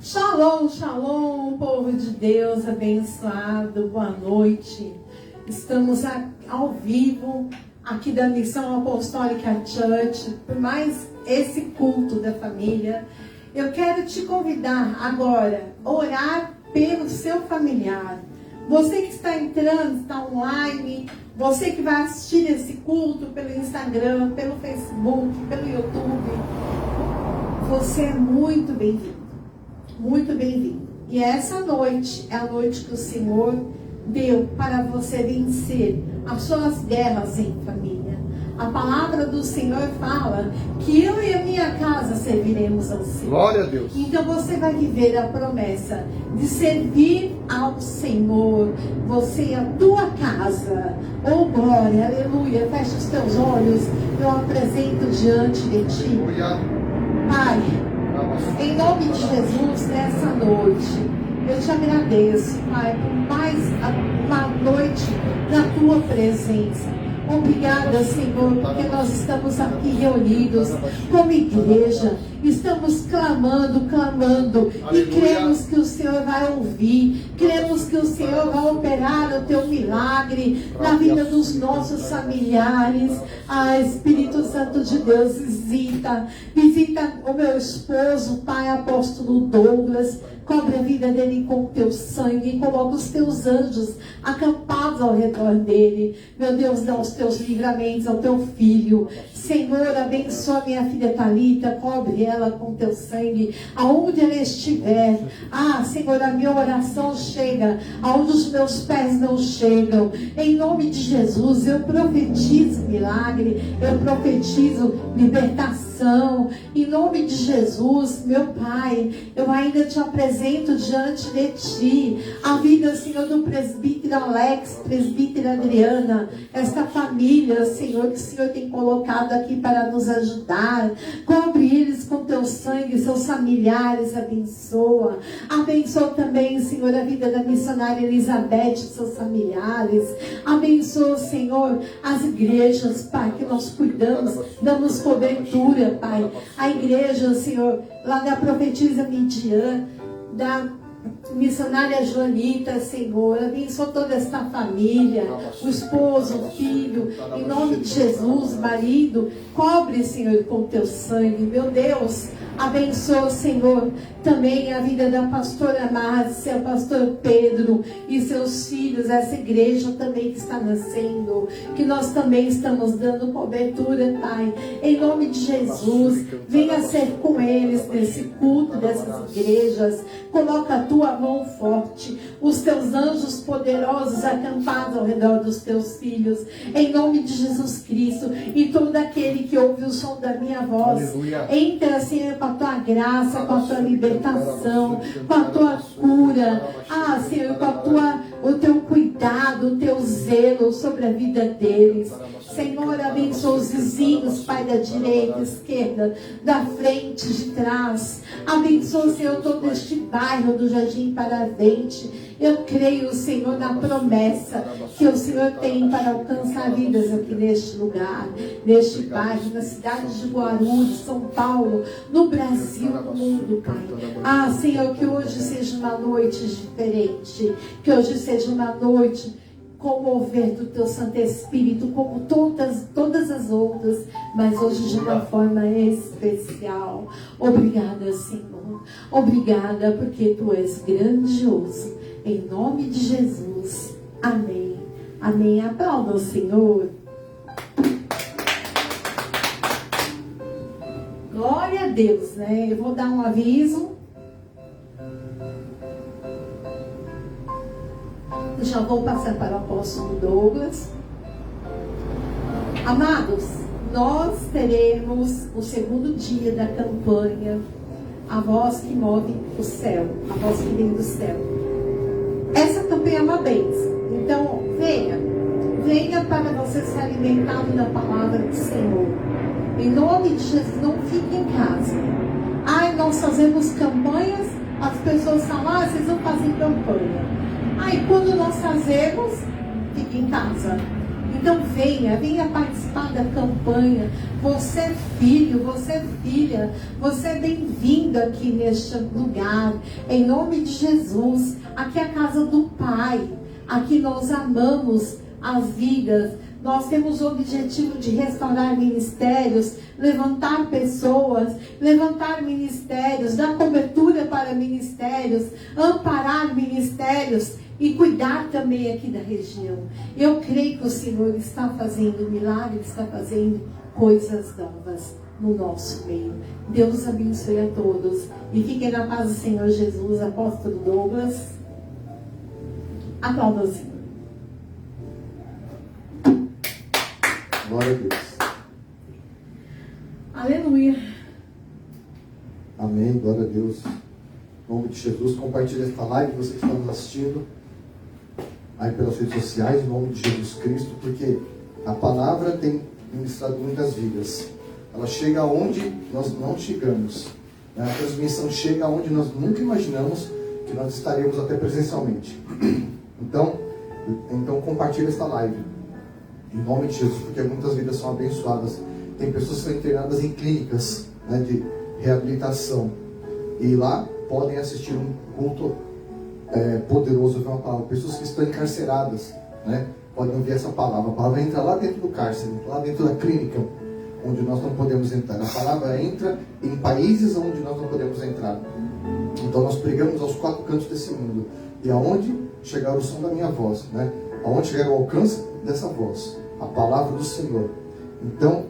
Shalom, shalom, povo de Deus abençoado, boa noite. Estamos ao vivo aqui da Missão Apostólica Church, por mais esse culto da família. Eu quero te convidar agora a orar pelo seu familiar. Você que está entrando, está online, você que vai assistir esse culto pelo Instagram, pelo Facebook, pelo YouTube, você é muito bem-vindo. Muito bem-vindo. E essa noite é a noite que o Senhor deu para você vencer as suas guerras em família. A palavra do Senhor fala que eu e a minha casa serviremos ao Senhor. Glória a Deus. Então você vai viver a promessa de servir ao Senhor, você e a tua casa. Oh glória, aleluia. Fecha os teus olhos, eu apresento diante de ti. Pai, em nome de Jesus, nessa noite, eu te agradeço, Pai, por mais uma noite na tua presença. Obrigada, Senhor, porque nós estamos aqui reunidos como igreja, estamos clamando, aleluia. E cremos que o Senhor vai ouvir, cremos que o Senhor vai operar o teu milagre na vida dos nossos familiares. Espírito Santo de Deus, visita o meu esposo, Pai apóstolo Douglas. Cobre a vida dele com o teu sangue. Coloca os teus anjos acampados ao redor dele. Meu Deus, dá os teus livramentos ao teu filho. Senhor, abençoa minha filha Thalita. Cobre ela com o teu sangue. Aonde ela estiver. Senhor, a minha oração chega aonde os meus pés não chegam. Em nome de Jesus, eu profetizo milagre. Eu profetizo libertação. Em nome de Jesus, meu Pai, eu ainda te apresento diante de ti a vida, Senhor, do presbítero Alex, presbítera Adriana, esta família, Senhor, que o Senhor tem colocado aqui para nos ajudar. Cobre eles com teu sangue, seus familiares, abençoa também, Senhor, a vida da missionária Elizabeth, seus familiares. Abençoa, Senhor, as igrejas, Pai, que nós cuidamos, damos cobertura, Pai, a igreja, Senhor, lá da profetisa Midian, da missionária Joanita, Senhor, abençoa toda esta família, o esposo, o filho, em nome de Jesus, marido, cobre, Senhor, com teu sangue, meu Deus. Abençoa, Senhor, também a vida da pastora Márcia, pastor Pedro e seus filhos, essa igreja também que está nascendo, que nós também estamos dando cobertura, Pai. Em nome de Jesus, venha ser com eles nesse culto dessas igrejas. Coloca a tua mão forte, os teus anjos poderosos acampados ao redor dos teus filhos. Em nome de Jesus Cristo, e todo aquele que ouve o som da minha voz, aleluia, entra, Senhor, com a tua graça, com a tua libertação, com a tua cura, Senhor, com o teu cuidado, o teu zelo sobre a vida deles. Senhor, abençoa os vizinhos, Pai, da direita, esquerda, da frente, de trás. Abençoa, Senhor, todo este bairro do Jardim Paravente. Eu creio, Senhor, na promessa que o Senhor tem para alcançar vidas aqui neste lugar, neste bairro, na cidade de Guarulhos, São Paulo, no Brasil, no mundo, Pai. Senhor, que hoje seja uma noite diferente, que hoje seja uma noite com o mover do teu Santo Espírito, como todas as outras, mas hoje de uma forma especial. Obrigada, Senhor. Obrigada, porque tu és grandioso. Em nome de Jesus. Amém. Amém. Aplauda o Senhor. Glória a Deus, né? Eu vou dar um aviso. Já vou passar para o apóstolo Douglas. Amados, nós teremos o segundo dia da campanha A Voz que Move o Céu, a voz que vem do céu. Essa campanha é uma bênção. Então, venha para você ser alimentado da palavra do Senhor. Em nome de Jesus, não fique em casa. Nós fazemos campanhas, as pessoas falam, vocês não fazem campanha. Quando nós fazemos, fique em casa. Então venha participar da campanha. Você é filho, você é filha, você é bem-vindo aqui neste lugar. Em nome de Jesus, aqui é a casa do Pai. Aqui nós amamos as vidas. Nós temos o objetivo de restaurar ministérios, levantar pessoas, levantar ministérios, dar cobertura para ministérios, amparar ministérios e cuidar também aqui da região. Eu creio que o Senhor está fazendo milagres, está fazendo coisas novas no nosso meio. Deus abençoe a todos e fiquem na paz do Senhor Jesus. Apóstolo Douglas, aplauda o Senhor. Glória a Deus. Aleluia. Amém, glória a Deus. Em nome de Jesus, compartilhe esta live, você que está nos assistindo aí pelas redes sociais, em nome de Jesus Cristo, porque a palavra tem ministrado muitas vidas. Ela chega aonde nós não chegamos. A transmissão chega aonde nós nunca imaginamos que nós estaríamos até presencialmente. Então compartilhe esta live. Em nome de Jesus, porque muitas vidas são abençoadas. Tem pessoas que são internadas em clínicas, né, de reabilitação. E lá podem assistir um culto poderoso de uma palavra. Pessoas que estão encarceradas, né, podem ouvir essa palavra. A palavra entra lá dentro do cárcere, lá dentro da clínica, onde nós não podemos entrar. A palavra entra em países onde nós não podemos entrar. Então nós pregamos aos 4 cantos desse mundo. E aonde chegar o som da minha voz, né? Aonde chegar o alcance dessa voz, a palavra do Senhor. Então,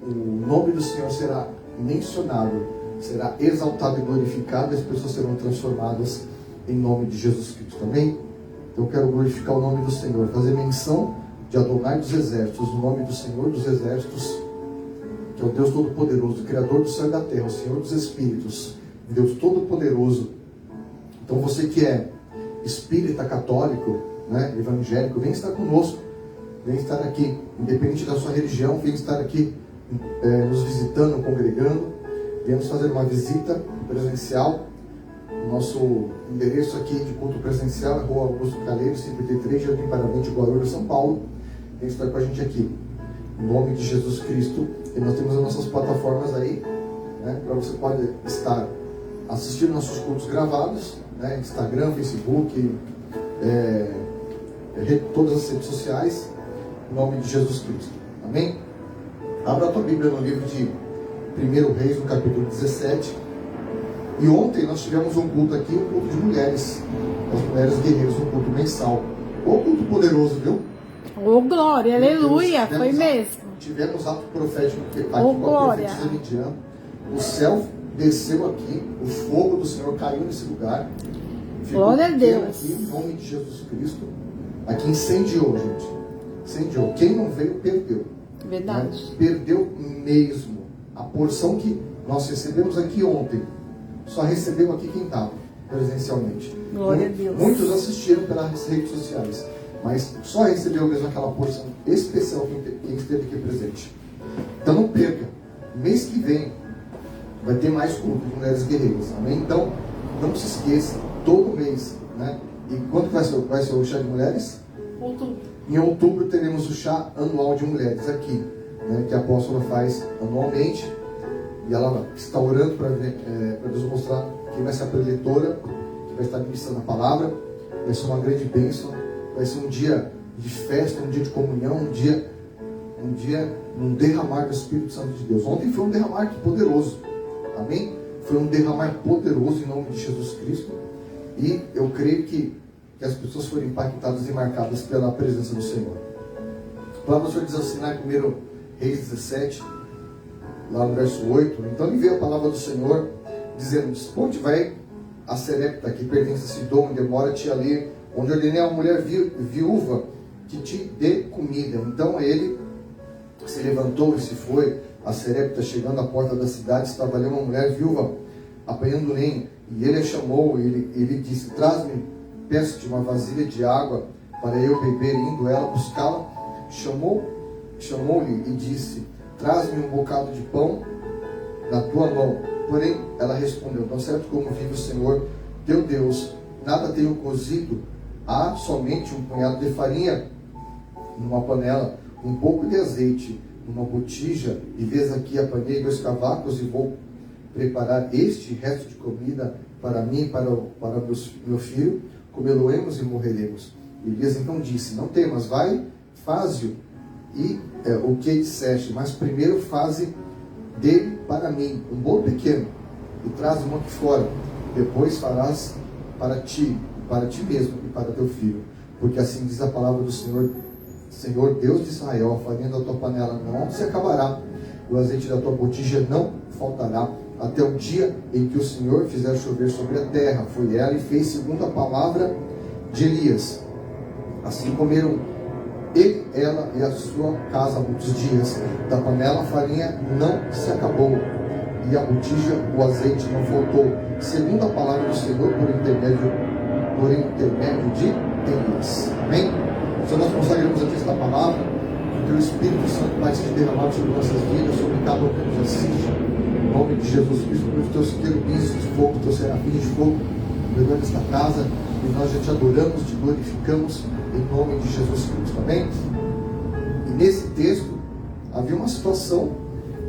o nome do Senhor será mencionado, será exaltado e glorificado, e as pessoas serão transformadas em nome de Jesus Cristo. Amém? Então, eu quero glorificar o nome do Senhor, fazer menção de Adonai dos Exércitos, o nome do Senhor dos Exércitos, que é o Deus Todo-Poderoso, Criador do céu e da terra, o Senhor dos Espíritos, Deus Todo-Poderoso. Então, você que é espírita católico, né, evangélico, vem estar conosco, vem estar aqui, independente da sua religião, vem estar aqui nos visitando, congregando. Viemos fazer uma visita presencial. Nosso endereço aqui de culto presencial é Rua Augusto Calheiro, 53, Jardim Paravente, Guarulhos, São Paulo. Vem estar com a gente aqui, em nome de Jesus Cristo. E nós temos as nossas plataformas aí, né, para você pode estar assistindo nossos cultos gravados, né, Instagram, Facebook, todas as redes sociais, em nome de Jesus Cristo. Amém? Abra a tua Bíblia no livro de 1 Reis, no capítulo 17. E ontem nós tivemos um culto aqui, um culto de mulheres, as mulheres guerreiras, um culto mensal. O culto poderoso, viu? Ô, glória, aleluia, foi mesmo. Tivemos ato profético aqui, glória. O céu desceu aqui, o fogo do Senhor caiu nesse lugar. Glória a Deus. Aqui, em nome de Jesus Cristo. Aqui incendiou, gente. Incendiou. Quem não veio, perdeu. Verdade. Né? Perdeu mesmo. A porção que nós recebemos aqui ontem, só recebeu aqui quem estava presencialmente. Glória a Deus. Muitos assistiram pelas redes sociais, mas só recebeu mesmo aquela porção especial quem esteve aqui presente. Então não perca. Mês que vem vai ter mais culto de mulheres guerreiras. Amém? Então não se esqueça, todo mês, né? E quando vai ser o chá de mulheres? Outubro. Em outubro teremos o chá anual de mulheres aqui, né, que a apóstola faz anualmente. E ela está orando para Deus mostrar quem vai ser a preletora, que vai estar ministrando a palavra. Vai ser uma grande bênção. Vai ser um dia de festa, um dia de comunhão, um derramar do Espírito Santo de Deus. Ontem foi um derramar poderoso. Amém? Foi um derramar poderoso em nome de Jesus Cristo. E eu creio que as pessoas foram impactadas e marcadas pela presença do Senhor. A palavra do Senhor diz assim, lá em 1 Reis 17, lá no verso 8. Então me veio a palavra do Senhor, dizendo: onde vai a Serepta, que pertence a Sidom, demora-te ali, onde ordenei a mulher viúva que te dê comida. Então ele se levantou e se foi a Serepta. Chegando à porta da cidade, estava ali uma mulher viúva apanhando lenha. E ele a chamou, e ele disse: traz-me, peço-te uma vasilha de água para eu beber. Indo ela buscá-la, chamou-lhe e disse: traz-me um bocado de pão na tua mão. Porém ela respondeu: tão certo como vive o Senhor teu Deus, nada tenho cozido, há somente um punhado de farinha numa panela um pouco de azeite, numa botija, e vês aqui apanhei 2 cavacos e vou preparar este resto de comida para mim e para meu filho, comê-lo-emos e morreremos. Elias então disse, não temas, vai, faze-o e o que disseste, mas primeiro faze dele para mim um bolo pequeno e traz-o aqui fora, depois farás para ti mesmo e para teu filho, porque assim diz a palavra do Senhor Deus de Israel, a farinha da tua panela não se acabará, o azeite da tua botija não faltará, até o dia em que o Senhor fizer chover sobre a terra. Foi ela e fez segundo a palavra de Elias. Assim comeram ele, ela e a sua casa muitos dias. Da panela a farinha não se acabou, e a botija, o azeite não faltou, segundo a palavra do Senhor por intermédio de Elias. Amém? Então nós consagramos aqui esta palavra, que o teu Espírito Santo vai se derramar sobre nossas vidas, sobre cada um que nos assiste. Em nome de Jesus Cristo, por os teus querubins de fogo, teus serafins de fogo, pregando esta casa, e nós já te adoramos, te glorificamos, em nome de Jesus Cristo. Amém? E nesse texto, havia uma situação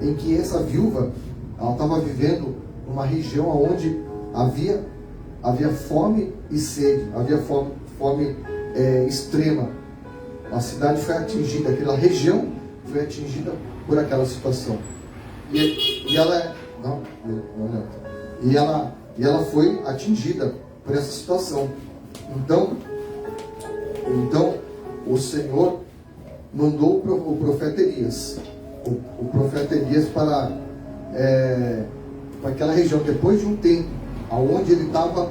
em que essa viúva, ela estava vivendo numa região onde havia fome e sede, havia fome extrema. A cidade foi atingida, aquela região foi atingida por aquela situação. E ela foi atingida por essa situação. Então o Senhor mandou o profeta Elias, o profeta Elias para aquela região, depois de um tempo, aonde ele estava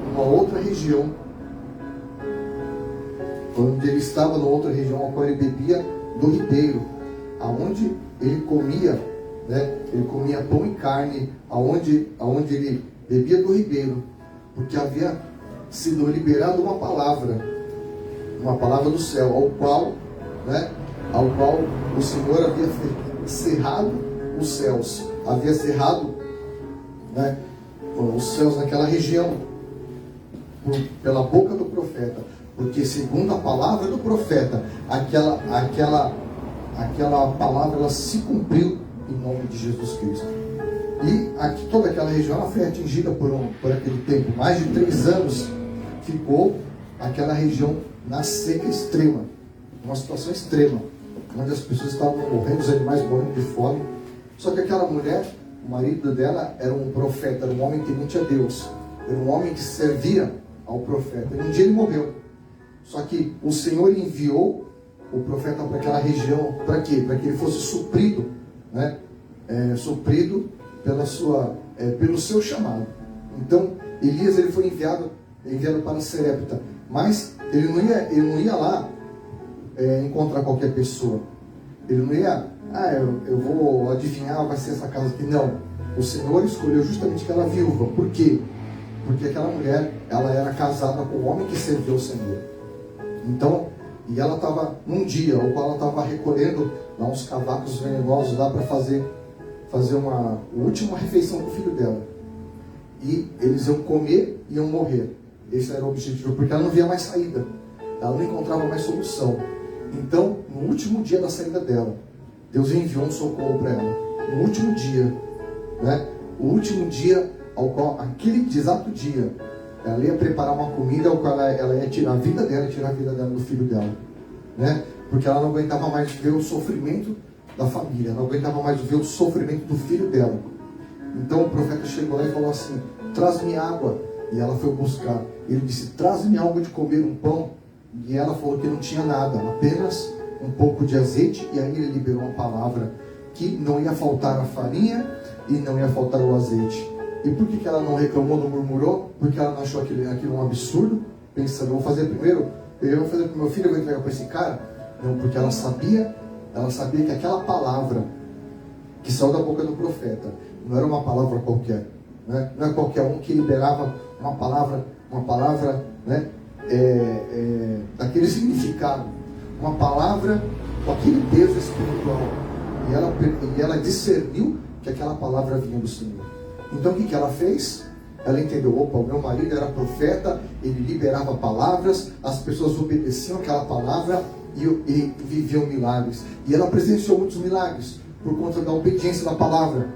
numa outra região, a qual ele bebia do ribeiro, aonde ele comia, ele comia pão e carne, aonde ele bebia do ribeiro, porque havia sido liberada uma palavra do céu, ao qual o Senhor havia cerrado os céus, havia cerrado os céus naquela região, pela boca do profeta, porque segundo a palavra do profeta, aquela palavra ela se cumpriu em nome de Jesus Cristo. E toda aquela região ela foi atingida por aquele tempo. Mais de 3 anos ficou aquela região na seca extrema, uma situação extrema, onde as pessoas estavam morrendo, os animais morrendo de fome. Só que aquela mulher, o marido dela era um profeta, era um homem temente a Deus, era um homem que servia ao profeta. E um dia ele morreu. Só que o Senhor enviou o profeta para aquela região, para quê? Para que ele fosse suprido, suprido pelo seu chamado. Então Elias ele foi enviado para Serepta, mas ele não ia lá encontrar qualquer pessoa. Ele não ia, eu vou adivinhar, vai ser essa casa aqui. Não, o Senhor escolheu justamente aquela viúva. Por quê? Porque aquela mulher, ela era casada com um homem que serviu ao Senhor. Então, e ela estava num dia, ao qual ela estava recolhendo lá uns cavacos venenosos lá para fazer uma última refeição com o filho dela. E eles iam comer e iam morrer. Esse era o objetivo, porque ela não via mais saída. Ela não encontrava mais solução. Então, no último dia da saída dela, Deus enviou um socorro para ela. No último dia, o último dia, ao qual, aquele exato dia, ela ia preparar uma comida ao qual ela ia tirar a vida dela e tirar a vida dela do filho dela. Porque ela não aguentava mais ver o sofrimento da família, não aguentava mais ver o sofrimento do filho dela. Então o profeta chegou lá e falou assim: traz-me água. E ela foi buscar. Ele disse: traz-me algo de comer, um pão. E ela falou que não tinha nada, apenas um pouco de azeite. E aí ele liberou uma palavra que não ia faltar a farinha e não ia faltar o azeite. E por que ela não reclamou, não murmurou? Porque ela não achou aquilo um absurdo, pensando: vou fazer primeiro, eu vou fazer para o meu filho, eu vou entregar para esse cara. Não, porque ela sabia que aquela palavra que saiu da boca do profeta não era uma palavra qualquer, não é qualquer um que liberava uma palavra daquele significado, uma palavra com aquele peso espiritual. E ela discerniu que aquela palavra vinha do Senhor. Então o que ela fez? ela entendeu, opa, o meu marido era profeta, ele liberava palavras, as pessoas obedeciam aquela palavra e viviam milagres. E ela presenciou muitos milagres por conta da obediência da palavra.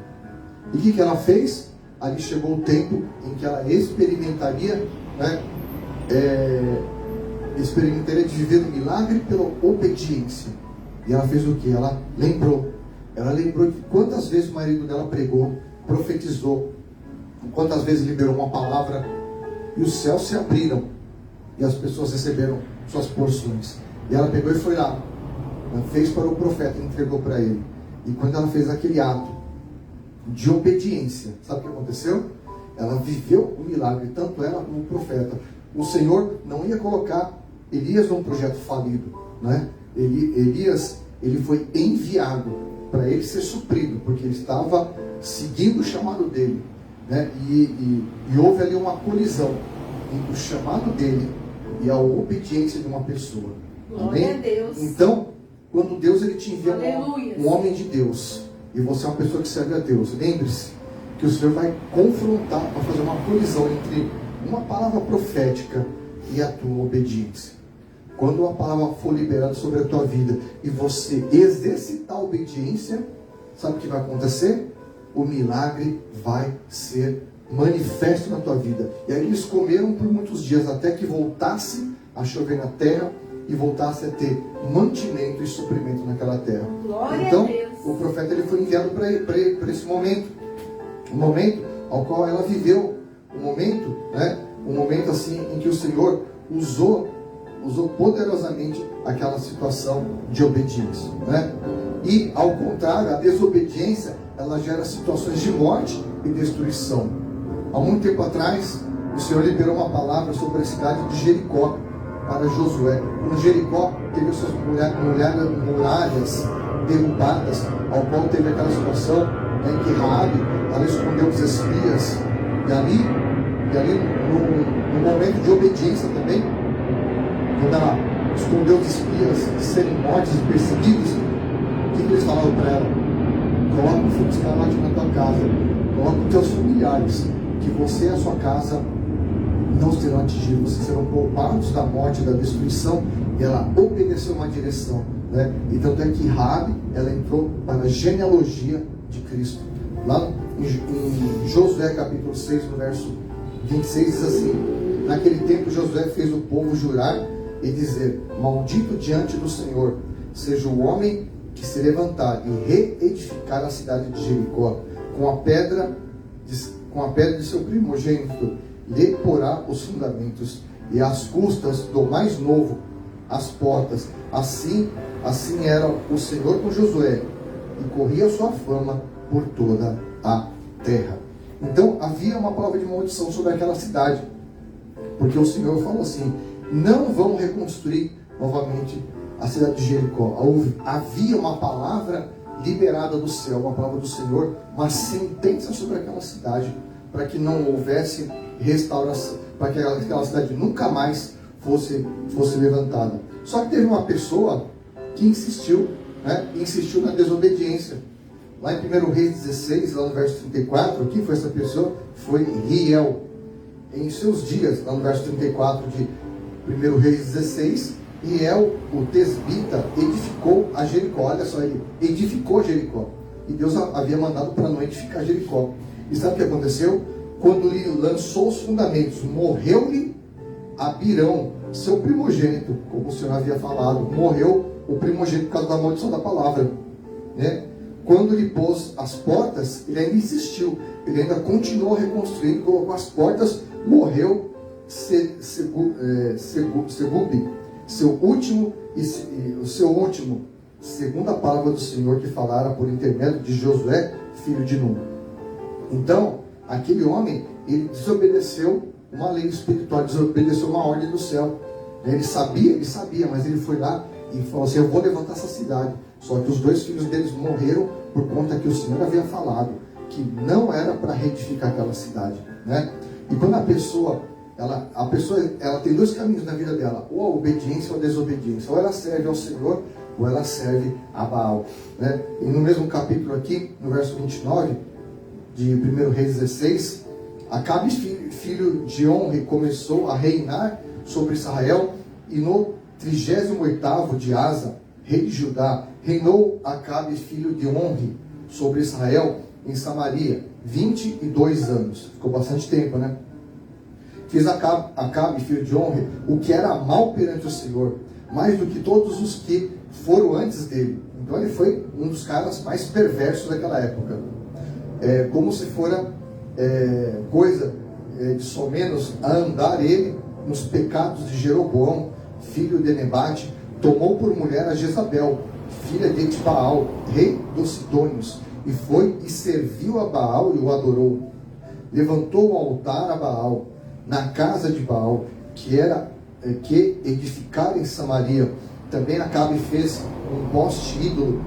E o que ela fez? Ali chegou o tempo em que ela experimentaria, né, experimentaria de viver o milagre pela obediência. E ela fez o que? Ela lembrou de quantas vezes o marido dela pregou, profetizou, quantas vezes liberou uma palavra e os céus se abriram e as pessoas receberam suas porções. E ela pegou e foi lá, ela fez para o profeta e entregou para ele. E quando ela fez aquele ato de obediência, sabe o que aconteceu? Ela viveu o milagre, tanto ela como o profeta. O Senhor não ia colocar Elias num projeto falido, né? Elias, ele foi enviado para ele ser suprido, porque ele estava seguindo o chamado dele, né? E houve ali uma colisão entre o chamado dele e a obediência de uma pessoa. Glória a Deus. Então, quando Deus ele te envia um homem de Deus, e você é uma pessoa que serve a Deus, lembre-se que o Senhor vai confrontar, vai fazer uma colisão entre uma palavra profética e a tua obediência. Quando a palavra for liberada sobre a tua vida e você exercitar a obediência, sabe o que vai acontecer? O milagre vai ser manifesto na tua vida. E aí eles comeram por muitos dias até que voltasse a chover na terra e voltasse a ter mantimento e suprimento naquela terra. Glória então, a Deus. O profeta ele foi enviado para esse momento, um momento ao qual ela viveu, um momento assim em que o Senhor usou poderosamente aquela situação de obediência, né? E ao contrário, a desobediência ela gera situações de morte e destruição. Há muito tempo atrás, o Senhor liberou uma palavra sobre a cidade de Jericó para Josué. Quando Jericó teve suas muralhas derrubadas, ao qual teve aquela situação em que Raabe, ela escondeu os espias, e ali no momento de obediência também, quando ela escondeu os espias de serem mortos e perseguidos, o que eles falaram para ela? Coloca o fogo de escarlate na tua casa, coloca os teus familiares, que você e a sua casa não serão atingidos, vocês serão poupados da morte e da destruição. E ela obedeceu uma direção, né? E tanto é que Raabe, ela entrou para a genealogia de Cristo. Lá em Josué capítulo 6, no verso 26, diz assim: naquele tempo Josué fez o povo jurar e dizer: maldito diante do Senhor seja o homem que se levantar e reedificar a cidade de Jericó com a pedra de seu primogênito, lhe porá os fundamentos, e às custas do mais novo as portas. Assim era o Senhor com Josué, e corria a sua fama por toda a terra. Então havia uma palavra de maldição sobre aquela cidade, porque o Senhor falou assim: não vão reconstruir novamente a cidade de Jericó. Havia uma palavra liberada do céu, uma palavra do Senhor, uma sentença sobre aquela cidade, para que não houvesse restauração, para que aquela cidade nunca mais fosse levantada. Só que teve uma pessoa que insistiu, né? Insistiu na desobediência. Lá em 1 Reis 16, lá no verso 34, quem foi essa pessoa? Foi Riel. Em seus dias, lá no verso 34 de 1 Reis 16, Riel, o tesbita, edificou a Jericó. Olha só, ele edificou Jericó. E Deus havia mandado para não edificar Jericó. E sabe o que aconteceu? Quando lhe lançou os fundamentos, morreu-lhe Abirão, seu primogênito, como o Senhor havia falado. Morreu o primogênito por causa da maldição da palavra, né? Quando lhe pôs as portas, ele ainda insistiu, ele ainda continuou reconstruindo, colocou as portas. Morreu Segubi, seu último, segundo a palavra do Senhor que falara por intermédio de Josué, filho de Nun. Então, aquele homem, ele desobedeceu uma lei espiritual, desobedeceu uma ordem do céu. Ele sabia, mas ele foi lá e falou assim: eu vou levantar essa cidade. Só que os dois filhos deles morreram por conta que o Senhor havia falado que não era para reedificar aquela cidade, né? E quando a pessoa tem dois caminhos na vida dela: ou a obediência ou a desobediência. Ou ela serve ao Senhor, ou ela serve a Baal, né? E no mesmo capítulo aqui, no verso 29 de 1 Reis 16, Acabe, filho de Omri, começou a reinar sobre Israel, e no 38º de Asa, rei de Judá, reinou Acabe, filho de Omri, sobre Israel em Samaria, 22 anos. Ficou bastante tempo, né? Fez Acabe, filho de Omri, o que era mal perante o Senhor, mais do que todos os que foram antes dele. Então ele foi um dos caras mais perversos daquela época. Como se fora coisa de somenos a andar ele nos pecados de Jeroboão, filho de Nebate, tomou por mulher a Jezabel, filha de Etbaal, rei dos Sidônios, e foi e serviu a Baal e o adorou. Levantou o altar a Baal na casa de Baal, que edificara em Samaria. Também Acabe fez um poste ídolo,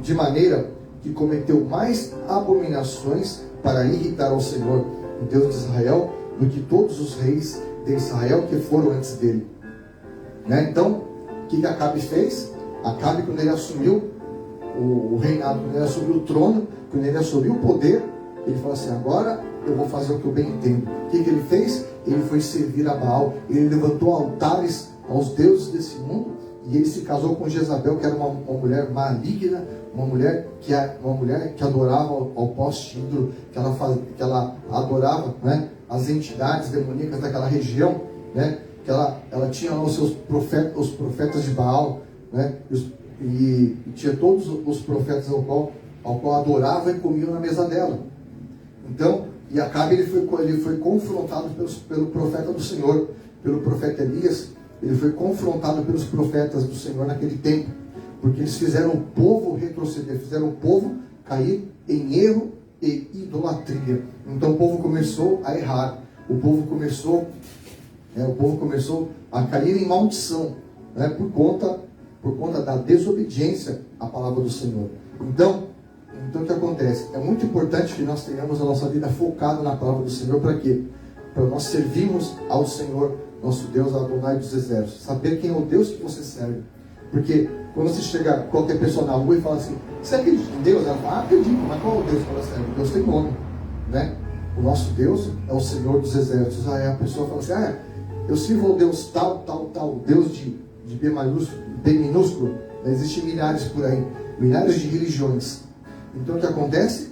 de maneira que cometeu mais abominações para irritar ao Senhor, o Deus de Israel, do que todos os reis de Israel que foram antes dele. Então, o que Acabe fez? Acabe, quando ele assumiu o reinado, quando ele assumiu o trono, quando ele assumiu o poder, ele falou assim: agora eu vou fazer o que eu bem entendo. O que ele fez? Ele foi servir a Baal, ele levantou altares aos deuses desse mundo, e ele se casou com Jezabel, que era uma mulher maligna, uma mulher que adorava ao poste ídolo, que ela adorava, né, as entidades demoníacas daquela região, né, que ela tinha lá os profetas de Baal, né, e tinha todos os profetas ao qual adorava e comiam na mesa dela. Então, e Acabe ele foi confrontado pelo profeta do Senhor, pelo profeta Elias. Ele foi confrontado pelos profetas do Senhor naquele tempo, porque eles fizeram o povo retroceder, fizeram o povo cair em erro e idolatria. Então o povo começou a errar, o povo começou a cair em maldição, né, por conta da desobediência à palavra do Senhor. Então o que acontece? É muito importante que nós tenhamos a nossa vida focada na palavra do Senhor. Para quê? Para nós servirmos ao Senhor, nosso Deus, Adonai dos exércitos. Saber quem é o Deus que você serve. Porque quando você chega qualquer pessoa na rua e fala assim: você acredita em Deus? Ela fala: acredito. Mas qual é o Deus que ela serve? Deus tem nome, né? O nosso Deus é o Senhor dos exércitos. Aí a pessoa fala assim: eu sirvo ao Deus tal, Deus de B minúsculo. Existem milhares por aí, milhares de religiões. Então o que acontece?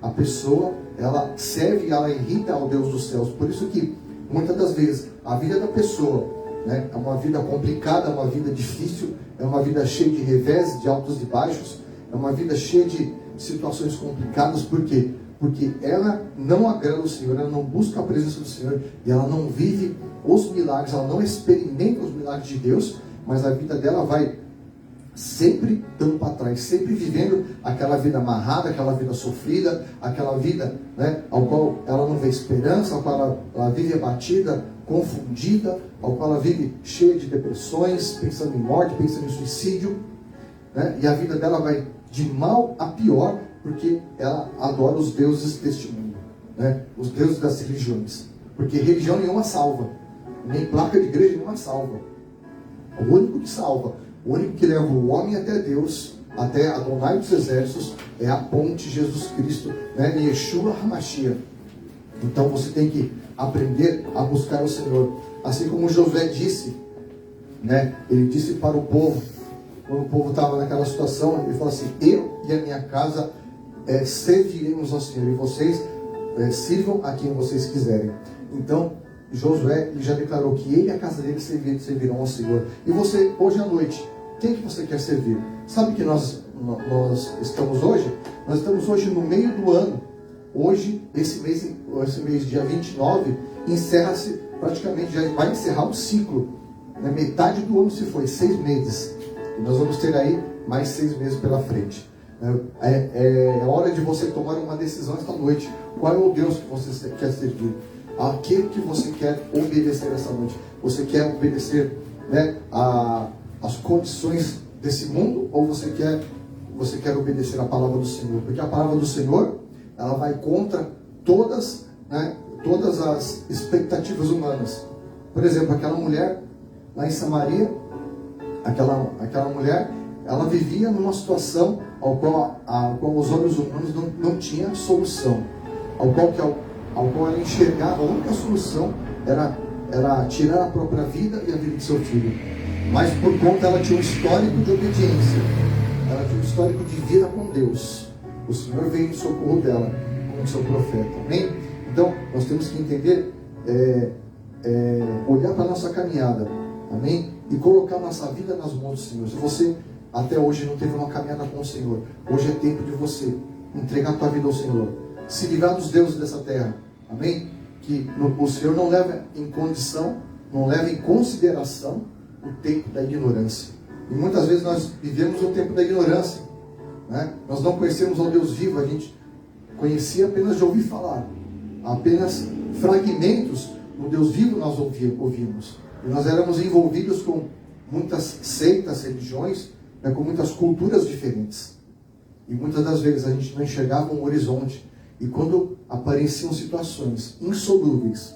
A pessoa, ela serve e ela irrita ao Deus dos céus. Por isso que muitas das vezes a vida da pessoa, né, é uma vida complicada, é uma vida difícil, é uma vida cheia de revés, de altos e baixos, é uma vida cheia de situações complicadas. Por quê? Porque ela não agrada o Senhor, ela não busca a presença do Senhor, e ela não vive os milagres, ela não experimenta os milagres de Deus, mas a vida dela vai sempre dando para trás, sempre vivendo aquela vida amarrada, aquela vida sofrida, aquela vida, né, ao qual ela não vê esperança, ao qual ela vive abatida, confundida, ao qual ela vive cheia de depressões, pensando em morte, pensando em suicídio, né, e a vida dela vai de mal a pior, porque ela adora os deuses deste mundo, né, os deuses das religiões, porque religião nenhuma salva, nem placa de igreja nenhuma salva. O único que salva, o único que leva o homem até Deus, até Adonai dos exércitos, é a ponte Jesus Cristo, né? Yeshua HaMashiach. Então você tem que aprender a buscar o Senhor. Assim como Josué disse, né? Ele disse para o povo, quando o povo estava naquela situação, ele falou assim: eu e a minha casa serviremos ao Senhor, e vocês sirvam a quem vocês quiserem. Então Josué já declarou que ele e a casa dele servirão ao Senhor. E você, hoje à noite, quem que você quer servir? Sabe que nós estamos hoje? Nós estamos hoje no meio do ano. Hoje, esse mês dia 29, encerra-se praticamente, já vai encerrar um ciclo. Na metade do ano se foi, 6 meses. E nós vamos ter aí mais 6 meses pela frente. É hora de você tomar uma decisão esta noite. Qual é o Deus que você quer servir? Aquele que você quer obedecer essa noite? Você quer obedecer, né, as condições desse mundo, ou você quer obedecer a palavra do Senhor? Porque a palavra do Senhor, ela vai contra todas as expectativas humanas. Por exemplo, aquela mulher lá em Samaria, aquela mulher, ela vivia numa situação ao qual os olhos humanos não tinham solução, ao qual ao qual ela enxergava, a única solução era tirar a própria vida e a vida de seu filho. Mas por conta ela tinha um histórico de obediência, ela tinha um histórico de vida com Deus. O Senhor veio em socorro dela como seu profeta. Amém? Então nós temos que entender, olhar para a nossa caminhada, amém? E colocar nossa vida nas mãos do Senhor. Se você até hoje não teve uma caminhada com o Senhor, hoje é tempo de você entregar a tua vida ao Senhor, se livrar dos deuses dessa terra, amém? Que o Senhor não leva em condição, não leva em consideração o tempo da ignorância. E muitas vezes nós vivemos o tempo da ignorância, né? Nós não conhecemos ao Deus vivo, a gente conhecia apenas de ouvir falar, apenas fragmentos do Deus vivo nós ouvimos. E nós éramos envolvidos com muitas seitas, religiões, né, com muitas culturas diferentes. E muitas das vezes a gente não enxergava um horizonte. E quando apareciam situações insolúveis,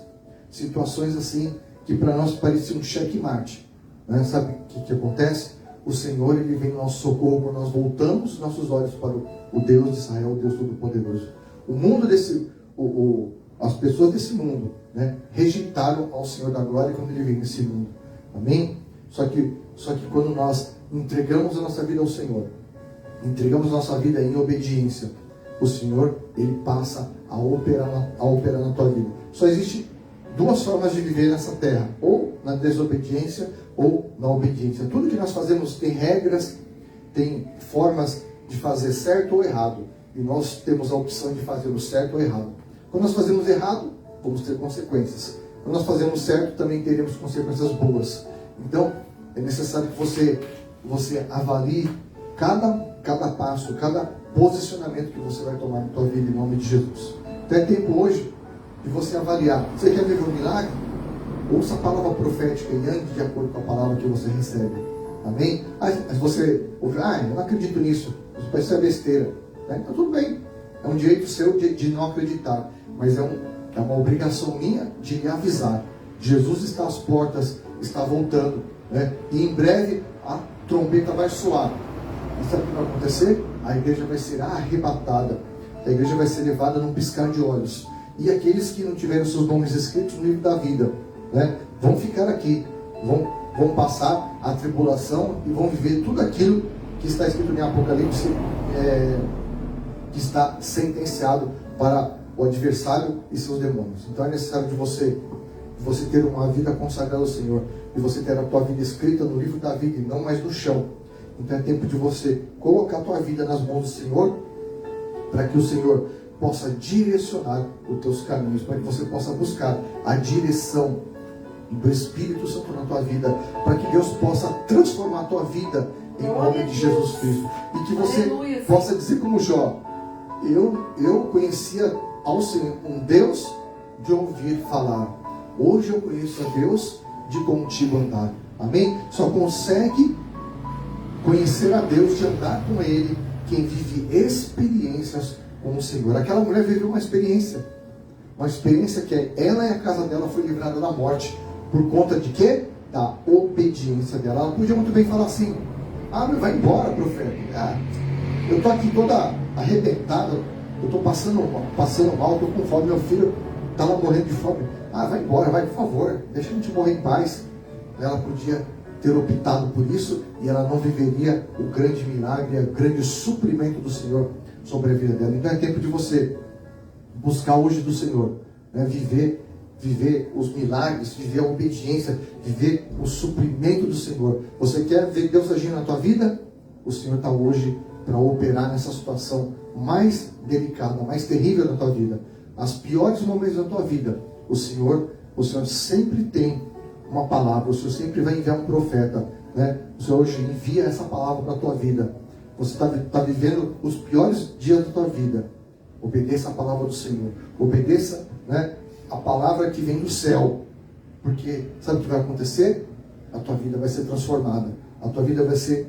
situações assim que para nós pareciam um checkmate, né? Sabe o que acontece? O Senhor, Ele vem no nosso socorro quando nós voltamos nossos olhos para o Deus de Israel, o Deus Todo-Poderoso. O mundo as pessoas desse mundo, né, rejeitaram ao Senhor da glória quando Ele veio nesse mundo. Amém? Só que quando nós entregamos a nossa vida ao Senhor, entregamos a nossa vida em obediência, o Senhor, Ele passa a operar na tua vida. Só existe duas formas de viver nessa terra: ou na desobediência ou na obediência. Tudo que nós fazemos tem regras, tem formas de fazer certo ou errado. E nós temos a opção de fazer o certo ou errado. Quando nós fazemos errado, vamos ter consequências. Quando nós fazemos certo, também teremos consequências boas. Então, é necessário que você avalie cada passo, cada posicionamento que você vai tomar na tua vida, em nome de Jesus. Então é tempo hoje de você avaliar. Você quer viver um milagre? Ouça a palavra profética e ande de acordo com a palavra que você recebe. Amém? Mas você ouve, eu não acredito nisso, isso é besteira. Né? Então tudo bem, é um direito seu de não acreditar, mas é uma obrigação minha de lhe avisar. Jesus está às portas, está voltando, né? E em breve a trombeta vai soar. E sabe o que vai acontecer? A igreja vai ser arrebatada, a igreja vai ser levada num piscar de olhos. E aqueles que não tiveram seus nomes escritos no livro da vida, né, vão ficar aqui, vão passar a tribulação e vão viver tudo aquilo que está escrito em Apocalipse, que está sentenciado para o adversário e seus demônios. Então é necessário de você ter uma vida consagrada ao Senhor, de você ter a tua vida escrita no livro da vida e não mais no chão. Então é tempo de você colocar a tua vida nas mãos do Senhor, para que o Senhor possa direcionar os teus caminhos, para que você possa buscar a direção do Espírito Santo na tua vida, para que Deus possa transformar a tua vida em nome de Jesus Cristo. E que você possa dizer como Jó: eu conhecia ao Senhor, um Deus de ouvir falar. Hoje eu conheço a Deus de contigo andar. Amém? Só consegue conhecer a Deus, de andar com Ele, quem vive experiências com o Senhor. Aquela mulher viveu uma experiência que ela e a casa dela foi livrada da morte. Por conta de quê? Da obediência dela. Ela podia muito bem falar assim: mas vai embora, profeta. Eu estou aqui toda arrebentada, eu estou passando mal, estou com fome, meu filho está lá morrendo de fome. Vai embora, vai, por favor, deixa a gente morrer em paz. Ela podia ter optado por isso e ela não viveria o grande milagre, o grande suprimento do Senhor sobre a vida dela. Então é tempo de você buscar hoje do Senhor, né? Viver os milagres, viver a obediência, viver o suprimento do Senhor. Você quer ver Deus agir na tua vida? O Senhor está hoje para operar nessa situação mais delicada, mais terrível da tua vida. As piores momentos da tua vida, o Senhor sempre tem uma palavra, o Senhor sempre vai enviar um profeta, né? O Senhor hoje envia essa palavra para a tua vida. Você está vivendo os piores dias da tua vida. Obedeça a palavra do Senhor. Obedeça, né, a palavra que vem do céu. Porque sabe o que vai acontecer? A tua vida vai ser transformada. A tua vida vai ser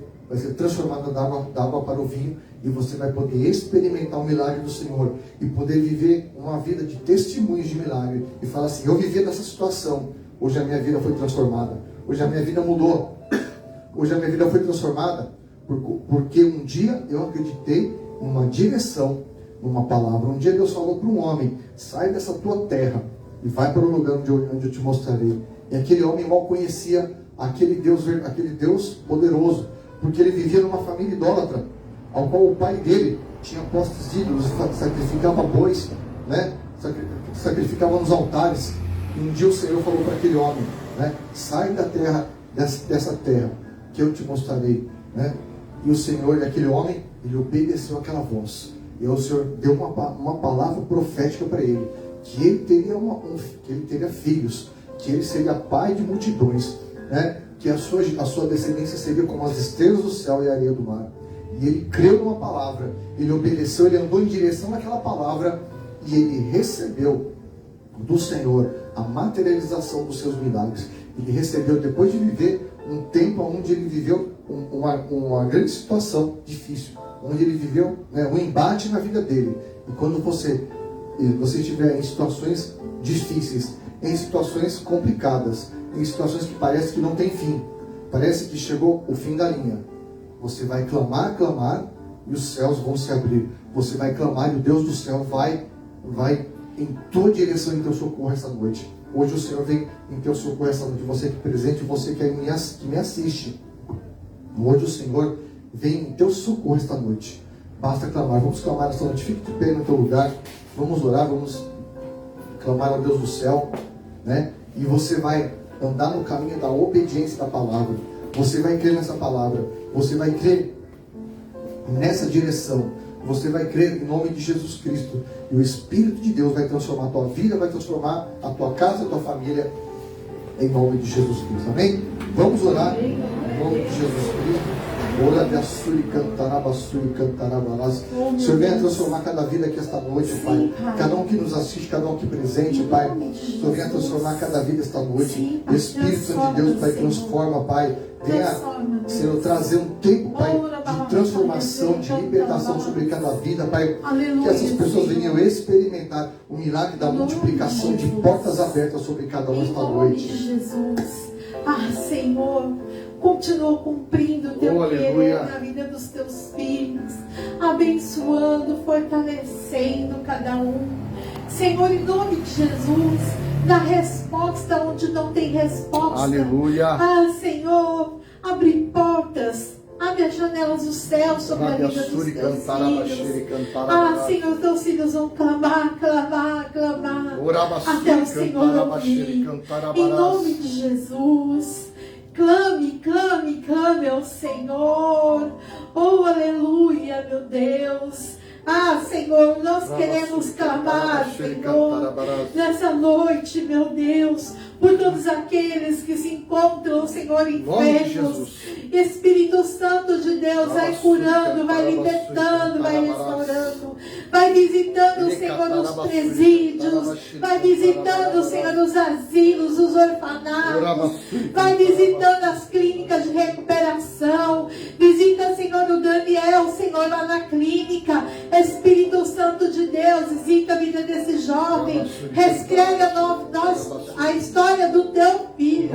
transformada da água para o vinho. E você vai poder experimentar o milagre do Senhor. E poder viver uma vida de testemunhos de milagre. E falar assim: eu vivi nessa situação. Hoje a minha vida foi transformada. Hoje a minha vida mudou. Hoje a minha vida foi transformada porque um dia eu acreditei numa direção numa palavra. Um dia Deus falou para um homem: sai dessa tua terra e vai para o lugar onde eu te mostrarei. E aquele homem mal conhecia aquele Deus poderoso, porque ele vivia numa família idólatra, ao qual o pai dele tinha postes de ídolos, sacrificava bois, né? Sacrificava nos altares. E um dia o Senhor falou para aquele homem, né? Sai da terra, dessa terra, que eu te mostrarei, né? E o Senhor, aquele homem, ele obedeceu aquela voz. E o Senhor deu uma palavra profética para ele, que ele teria filhos, que ele seria pai de multidões, né? Que a sua descendência seria como as estrelas do céu e a areia do mar. E ele creu numa palavra, ele obedeceu, ele andou em direção àquela palavra, e ele recebeu do Senhor a materialização dos seus milagres. Ele recebeu, depois de viver um tempo onde ele viveu uma grande situação difícil, onde ele viveu, né, um embate na vida dele. E quando você estiver em situações difíceis, em situações complicadas, em situações que parece que não tem fim, parece que chegou o fim da linha, você vai clamar, e os céus vão se abrir. Você vai clamar e o Deus do céu vai em tua direção, em teu socorro essa noite. Hoje o Senhor vem em teu socorro essa noite. Você que é presente, você que me assiste, hoje o Senhor vem em teu socorro esta noite. Basta clamar. Vamos clamar esta noite. Fique de pé no teu lugar. Vamos orar, vamos clamar ao Deus do céu, né? E você vai andar no caminho da obediência da palavra. Você vai crer nessa palavra. Você vai crer nessa direção. Você vai crer em nome de Jesus Cristo. E o Espírito de Deus vai transformar a tua vida, vai transformar a tua casa, a tua família, em nome de Jesus Cristo. Amém? Vamos orar em nome de Jesus Cristo. Ora de Assuri Cantarabassuri Cantarabalas. O Senhor venha transformar cada vida aqui esta noite, Pai. Cada um que nos assiste, cada um aqui presente, Pai. O Senhor venha transformar cada vida esta noite. O Espírito Santo de Deus, Pai, transforma, Pai. Venha, Senhor, trazer um tempo, Pai, de transformação, de libertação sobre cada vida, Pai. Que essas pessoas venham experimentar o milagre da multiplicação de portas abertas sobre cada um esta noite. Jesus. Ah, Senhor, continua cumprindo o teu querer na vida dos teus filhos, abençoando, fortalecendo cada um. Senhor, em nome de Jesus, dá resposta onde não tem resposta. Aleluia. Ah, Senhor, abre portas, abre as janelas do céu sobre a vida dos teus filhos. Ah, Senhor, teus filhos vão clamar, até o Senhor ouvir. Em nome de Jesus. Clame ao Senhor. Oh, aleluia, meu Deus. Ah, Senhor, nós queremos clamar, Senhor, nessa noite, meu Deus, por todos aqueles que se encontram, Senhor, enfermos. Espírito Santo de Deus, vai curando, vai libertando, vai restaurando, vai visitando, Senhor, os presídios, vai visitando, Senhor, os asilos, os orfanatos, vai visitando as clínicas de recuperação, visita, Senhor, o Daniel, Senhor, lá na clínica. Espírito Santo de Deus, visita a vida desse jovem, reescreve a história do teu filho,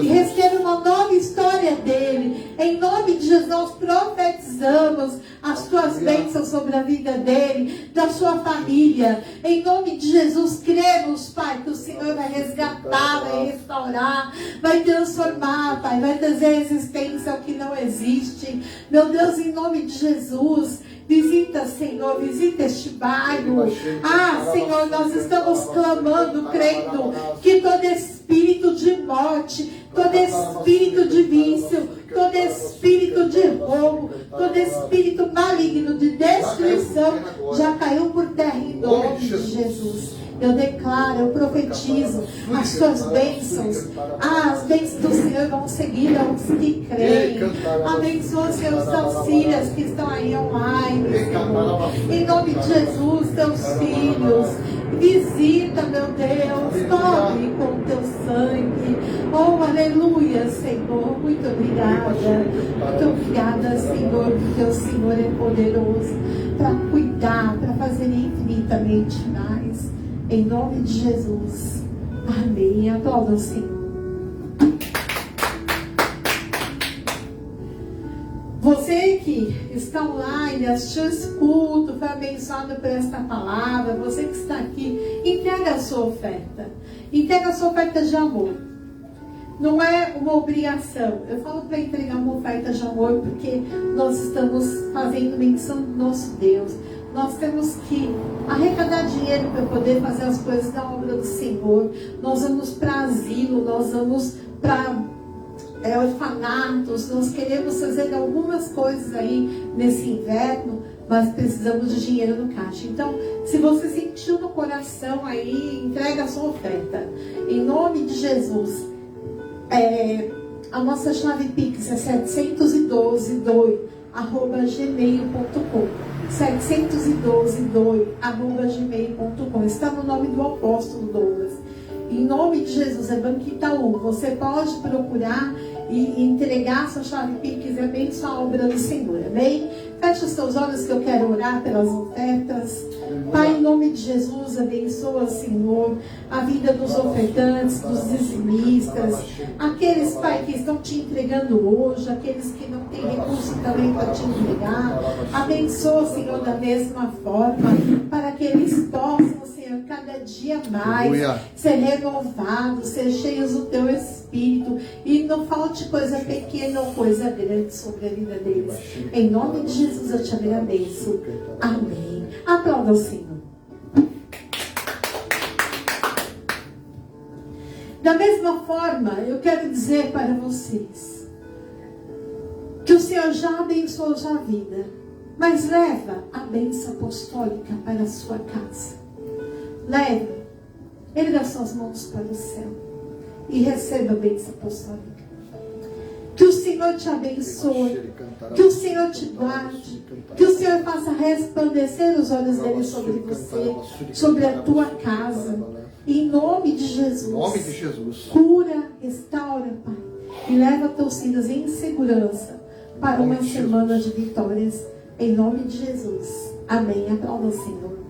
e reescreve uma nova história dele. Em nome de Jesus, nós profetizamos as tuas bênçãos sobre a vida dele, da sua família. Em nome de Jesus, cremos, Pai, que o Senhor vai resgatar, vai restaurar, vai transformar, Pai, vai trazer existência ao que não existe. Meu Deus, em nome de Jesus, visita, Senhor, visita este bairro. Ah, Senhor, nós estamos clamando, crendo que todo espírito de morte, todo espírito de vício, todo espírito de roubo, todo espírito maligno de destruição já caiu por terra em nome de Jesus. Eu declaro, eu profetizo as suas bênçãos. As bênçãos do Senhor vão seguir aos que creem. Abençoa, Senhor, os teus filhos que estão aí online, Senhor. Em nome de Jesus, teus filhos. Visita, meu Deus. Toque com teu sangue. Oh, aleluia, Senhor. Muito obrigada. Muito obrigada, Senhor, porque o Senhor é poderoso para cuidar, para fazer infinitamente mais. Em nome de Jesus. Amém. Aplauda o Senhor. Você que está online, assistiu esse culto, foi abençoado por esta palavra, você que está aqui, entrega a sua oferta. Entrega a sua oferta de amor. Não é uma obrigação. Eu falo para entregar uma oferta de amor porque nós estamos fazendo menção do nosso Deus. Nós temos que arrecadar dinheiro para poder fazer as coisas da obra do Senhor. Nós vamos para asilo, nós vamos para orfanatos, nós queremos fazer algumas coisas aí nesse inverno, mas precisamos de dinheiro no caixa. Então, se você sentiu no coração aí, entrega a sua oferta. Em nome de Jesus. A nossa chave Pix é 712.gmail.com 712.gmail.com. Está no nome do apóstolo Douglas. Em nome de Jesus, é Banco Itaú. Você pode procurar e entregar sua chave Pix e abençoar a obra do Senhor. Amém? Feche os seus olhos que eu quero orar pelas ofertas. Pai, em nome de Jesus, abençoa, Senhor, a vida dos ofertantes, dos dizimistas, aqueles, Pai, que estão te entregando hoje, aqueles que não têm recurso também para te entregar. Abençoa, Senhor, da mesma forma, para que eles possam, Senhor, cada dia mais ser renovados, ser cheios do Teu Espírito, e não falte coisa pequena ou coisa grande sobre a vida deles. Em nome de Jesus eu te agradeço. Amém. Aplauda o Senhor. Da mesma forma, eu quero dizer para vocês que o Senhor já abençoou a sua vida, mas leva a bênção apostólica para a sua casa. Leva, erga suas mãos para o céu e receba a bênção apostólica. Que o Senhor te abençoe, que o Senhor te guarde, que o Senhor faça resplandecer os olhos dele sobre você, sobre a tua casa. Em nome de Jesus. Cura, restaura, Pai, e leva teus filhos em segurança para uma semana de vitórias. Em nome de Jesus. Amém. Aplauda o Senhor.